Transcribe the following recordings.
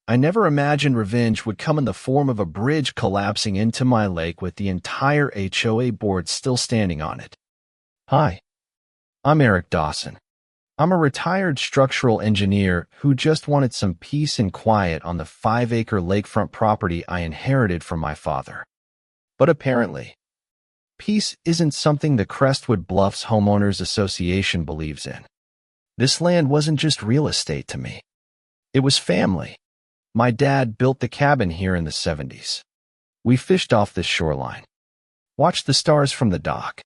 I never imagined revenge would come in the form of a bridge collapsing into my lake with the entire HOA board still standing on it. Hi, I'm Eric Dawson. I'm a retired structural engineer who just wanted some peace and quiet on the 5-acre lakefront property I inherited from my father. But apparently, peace isn't something the Crestwood Bluffs Homeowners Association believes in. This land wasn't just real estate to me. It was family. My dad built the cabin here in the 70s. We fished off this shoreline, watched the stars from the dock,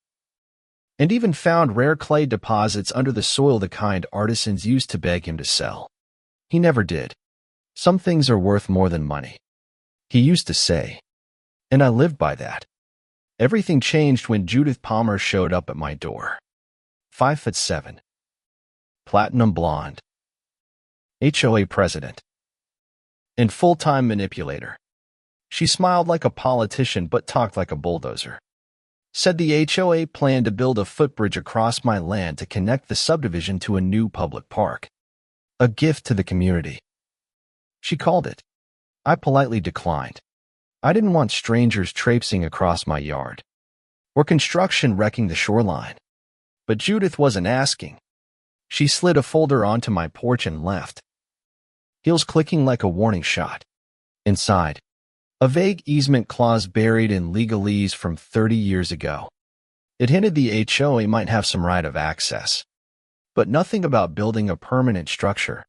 and even found rare clay deposits under the soil, the kind artisans used to beg him to sell. He never did. Some things are worth more than money, he used to say, and I lived by that. Everything changed when Judith Palmer showed up at my door. 5'7", platinum blonde, HOA president, and full-time manipulator. She smiled like a politician but talked like a bulldozer. Said the HOA planned to build a footbridge across my land to connect the subdivision to a new public park. A gift to the community, she called it. I politely declined. I didn't want strangers traipsing across my yard, or construction wrecking the shoreline. But Judith wasn't asking. She slid a folder onto my porch and left, heels clicking like a warning shot. Inside, a vague easement clause buried in legalese from 30 years ago. It hinted the HOA might have some right of access, but nothing about building a permanent structure,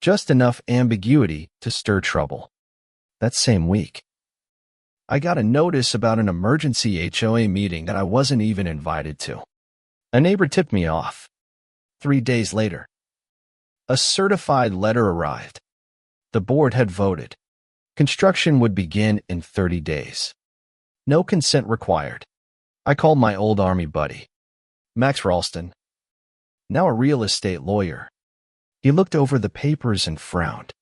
just enough ambiguity to stir trouble. That same week, I got a notice about an emergency HOA meeting that I wasn't even invited to. A neighbor tipped me off. 3 days later, a certified letter arrived. The board had voted. Construction would begin in 30 days. No consent required. I called my old Army buddy, Max Ralston, now a real estate lawyer. He looked over the papers and frowned.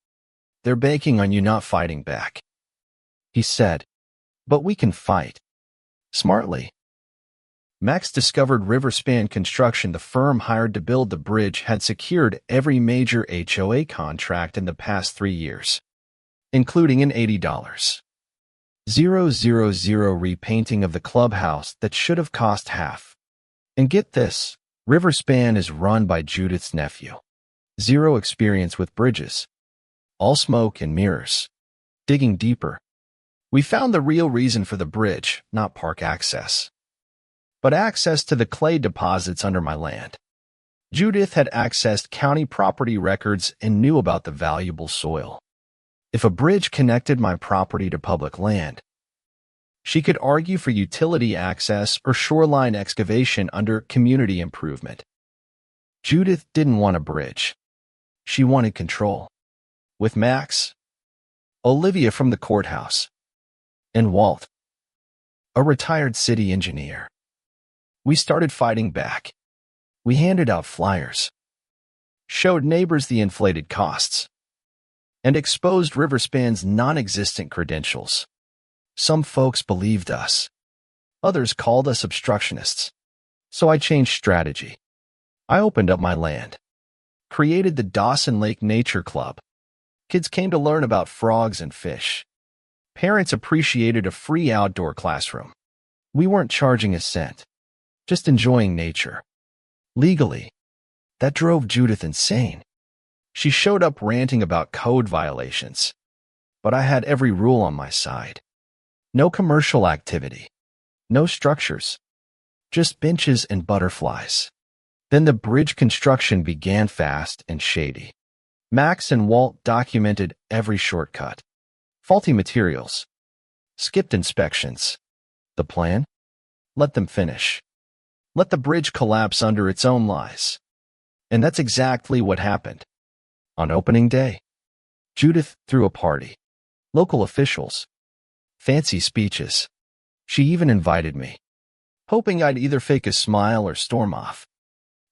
They're banking on you not fighting back, he said, but we can fight. Smartly. Max discovered Riverspan Construction, the firm hired to build the bridge, had secured every major HOA contract in the past 3 years, including an $80,000 repainting of the clubhouse that should have cost half. And get this, Riverspan is run by Judith's nephew. Zero experience with bridges. All smoke and mirrors. Digging deeper, we found the real reason for the bridge, not park access, but access to the clay deposits under my land. Judith had accessed county property records and knew about the valuable soil. If a bridge connected my property to public land, she could argue for utility access or shoreline excavation under community improvement. Judith didn't want a bridge. She wanted control. With Max, Olivia from the courthouse, and Walt, a retired city engineer, we started fighting back. We handed out flyers, showed neighbors the inflated costs, and exposed Riverspan's non-existent credentials. Some folks believed us. Others called us obstructionists. So I changed strategy. I opened up my land, created the Dawson Lake Nature Club. Kids came to learn about frogs and fish. Parents appreciated a free outdoor classroom. We weren't charging a cent, just enjoying nature. Legally, that drove Judith insane. She showed up ranting about code violations, but I had every rule on my side. No commercial activity, no structures, just benches and butterflies. Then the bridge construction began, fast and shady. Max and Walt documented every shortcut. Faulty materials, skipped inspections. The plan? Let them finish. Let the bridge collapse under its own lies. And that's exactly what happened. On opening day, Judith threw a party. Local officials, fancy speeches. She even invited me, hoping I'd either fake a smile or storm off.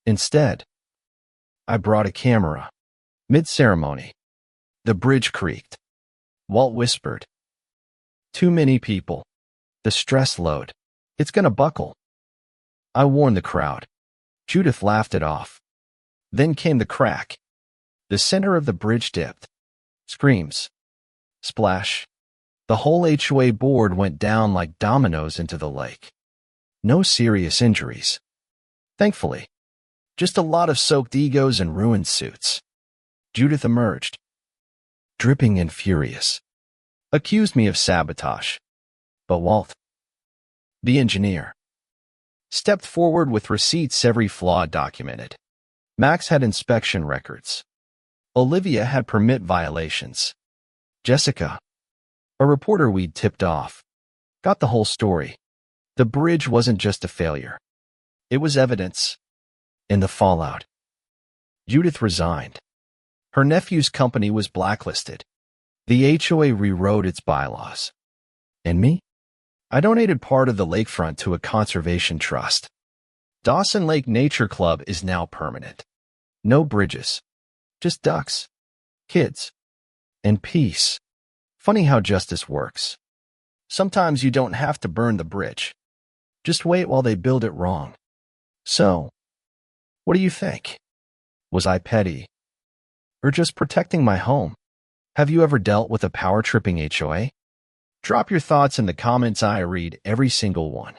Instead, I brought a camera. Mid-ceremony, the bridge creaked. Walt whispered, "Too many people. The stress load. It's gonna buckle." I warned the crowd. Judith laughed it off. Then came the crack. The center of the bridge dipped. Screams, Splash. The whole HOA board went down like dominoes into the lake. No serious injuries. Thankfully. Just a lot of soaked egos and ruined suits. Judith emerged, dripping and furious. Accused me of sabotage. But Walt, the engineer, stepped forward with receipts, every flaw documented. Max had inspection records. Olivia had permit violations. Jessica, a reporter we'd tipped off, got the whole story. The bridge wasn't just a failure. It was evidence. In the fallout, Judith resigned. Her nephew's company was blacklisted. The HOA rewrote its bylaws. And me? I donated part of the lakefront to a conservation trust. Dawson Lake Nature Club is now permanent. No bridges. Just ducks, kids, and peace. Funny how justice works. Sometimes you don't have to burn the bridge. Just wait while they build it wrong. So, what do you think? Was I petty? Or just protecting my home? Have you ever dealt with a power-tripping HOA? Drop your thoughts in the comments. I read every single one.